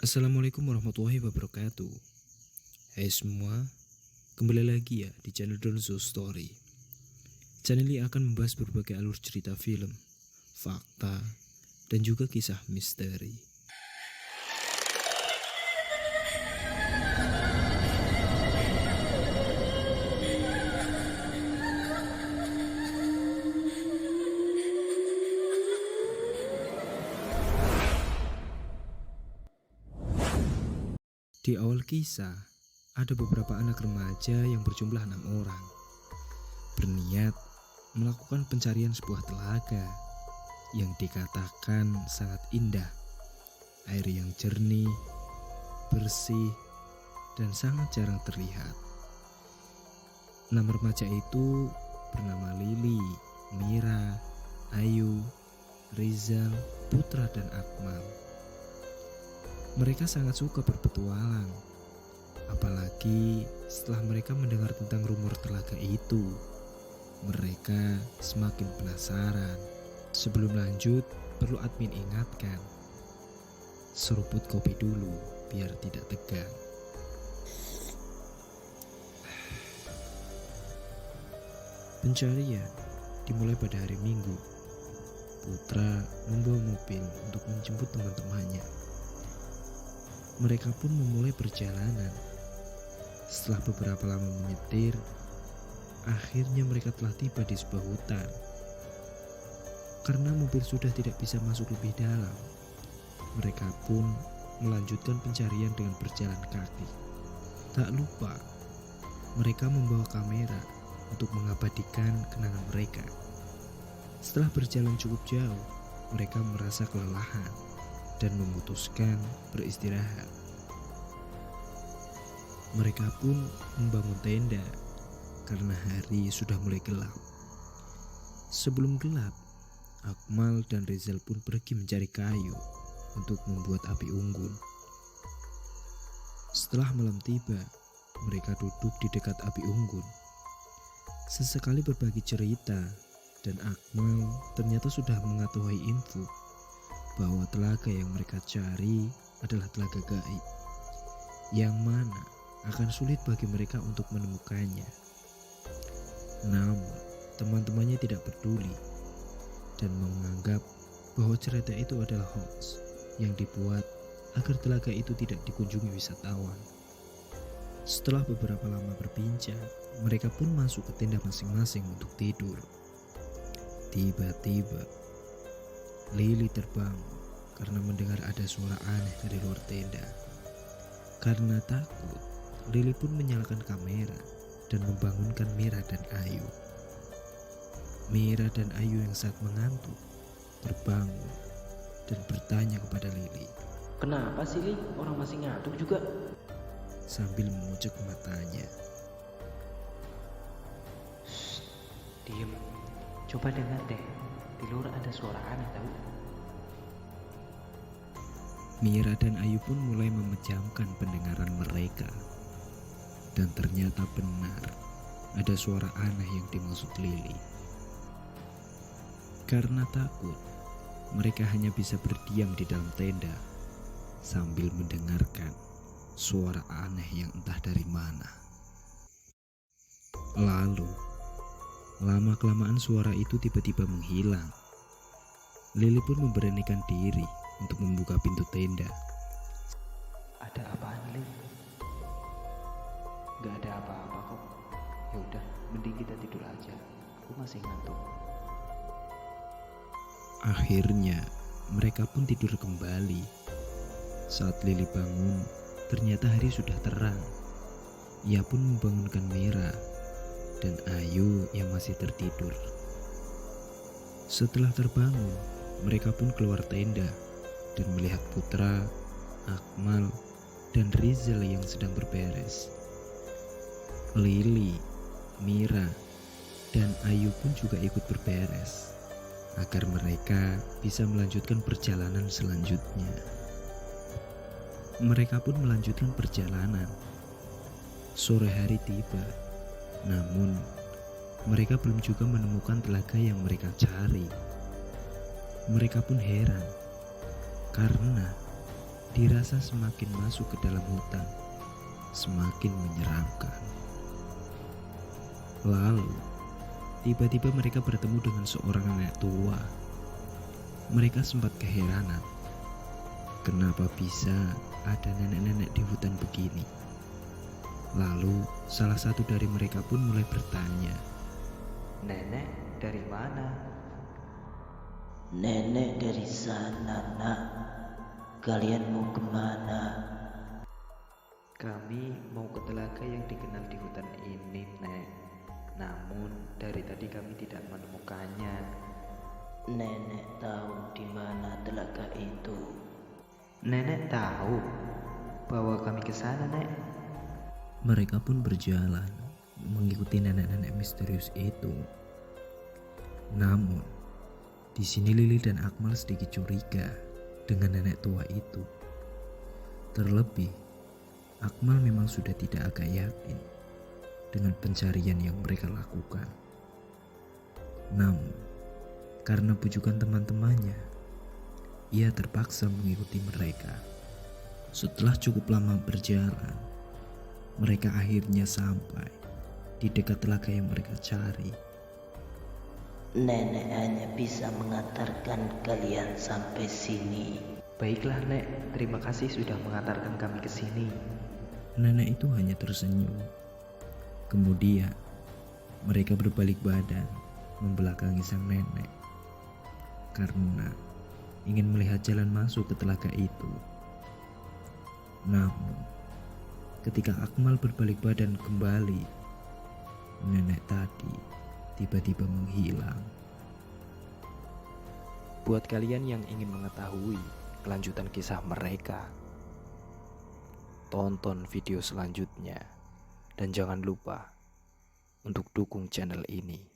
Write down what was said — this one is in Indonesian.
Assalamualaikum warahmatullahi wabarakatuh. Hai semua, kembali lagi ya di channel Donzo Story. Channel ini akan membahas berbagai alur cerita film, fakta, dan juga kisah misteri. Di awal kisah, ada beberapa anak remaja yang berjumlah 6 orang berniat melakukan pencarian sebuah telaga yang dikatakan sangat indah. Air yang jernih, bersih, dan sangat jarang terlihat. 6 remaja itu bernama Lili, Mira, Ayu, Rizal, Putra, dan Akmal. Mereka sangat suka berpetualang, apalagi setelah mereka mendengar tentang rumor telaga itu. Mereka semakin penasaran. Sebelum lanjut, perlu admin ingatkan, seruput kopi dulu biar tidak tegang. Pencarian dimulai pada hari Minggu. Putra membawa mobil untuk menjemput teman-temannya. Mereka pun memulai perjalanan. Setelah beberapa lama menyetir, akhirnya mereka telah tiba di sebuah hutan. Karena mobil sudah tidak bisa masuk lebih dalam, mereka pun melanjutkan pencarian dengan berjalan kaki. Tak lupa, mereka membawa kamera untuk mengabadikan kenangan mereka. Setelah berjalan cukup jauh, mereka merasa kelelahan dan memutuskan beristirahat. Mereka pun membangun tenda karena hari sudah mulai gelap. Sebelum gelap, Akmal dan Rizal pun pergi mencari kayu untuk membuat api unggun. Setelah malam tiba, mereka duduk di dekat api unggun. Sesekali berbagi cerita, dan Akmal ternyata sudah mengetahui info bahwa telaga yang mereka cari adalah telaga gaib, yang mana akan sulit bagi mereka untuk menemukannya. Namun, teman-temannya tidak peduli dan menganggap bahwa cerita itu adalah hoax yang dibuat agar telaga itu tidak dikunjungi wisatawan. Setelah beberapa lama berbincang, mereka pun masuk ke tenda masing-masing untuk tidur. Tiba-tiba, Lili terbangun karena mendengar ada suara aneh dari luar tenda. Karena takut, Lili pun menyalakan kamera dan membangunkan Mira dan Ayu. Mira dan Ayu yang saat mengantuk terbangun dan bertanya kepada Lili, "Kenapa sih, Li? Orang masih ngantuk juga?" sambil mengucek matanya. Shh, diem. Coba dengar deh. Di luar ada suara aneh tahu. Mira dan Ayu pun mulai memejamkan pendengaran mereka. Dan ternyata benar, ada suara aneh yang dimaksud Lili. Karena takut, mereka hanya bisa berdiam di dalam tenda sambil mendengarkan suara aneh yang entah dari mana. Lalu, lama-kelamaan suara itu tiba-tiba menghilang. Lili pun memberanikan diri untuk membuka pintu tenda. Ada apaan, Li? Gak ada apa-apa kok. Ya udah, mending kita tidur aja. Aku masih ngantuk. Akhirnya, mereka pun tidur kembali. Saat Lili bangun, ternyata hari sudah terang. Ia pun membangunkan Mira dan Ayu yang masih tertidur. Setelah terbangun, mereka pun keluar tenda dan melihat Putra, Akmal, dan Rizal yang sedang berberes. Lili, Mira, dan Ayu pun juga ikut berberes agar mereka bisa melanjutkan perjalanan selanjutnya. Mereka pun melanjutkan perjalanan. Sore hari tiba, namun mereka belum juga menemukan telaga yang mereka cari. Mereka pun heran karena dirasa semakin masuk ke dalam hutan, semakin menyeramkan. Lalu, tiba-tiba mereka bertemu dengan seorang nenek tua. Mereka sempat keheranan. Kenapa bisa ada nenek-nenek di hutan begini? Lalu, salah satu dari mereka pun mulai bertanya, Nenek dari mana? Nenek dari sana, nak. Kalian mau kemana? Kami mau ke telaga yang dikenal di hutan ini, Nek. Namun dari tadi kami tidak menemukannya. Nenek tahu di mana telaga itu. Nenek tahu bahwa kami ke sana, Nek. Mereka pun berjalan mengikuti nenek-nenek misterius itu. Namun, di sini Lili dan Akmal sedikit curiga dengan nenek tua itu. Terlebih, Akmal memang sudah tidak agak yakin dengan pencarian yang mereka lakukan. Namun, karena bujukan teman-temannya, ia terpaksa mengikuti mereka. Setelah cukup lama berjalan, mereka akhirnya sampai di dekat telaga yang mereka cari. Nenek hanya bisa mengantarkan kalian sampai sini. Baiklah, Nek. Terima kasih sudah mengantarkan kami ke sini. Nenek itu hanya tersenyum. Kemudian, mereka berbalik badan membelakangi sang nenek karena ingin melihat jalan masuk ke telaga itu. Namun, ketika Akmal berbalik badan kembali, nenek tadi tiba-tiba menghilang. Buat kalian yang ingin mengetahui kelanjutan kisah mereka, tonton video selanjutnya dan jangan lupa untuk dukung channel ini.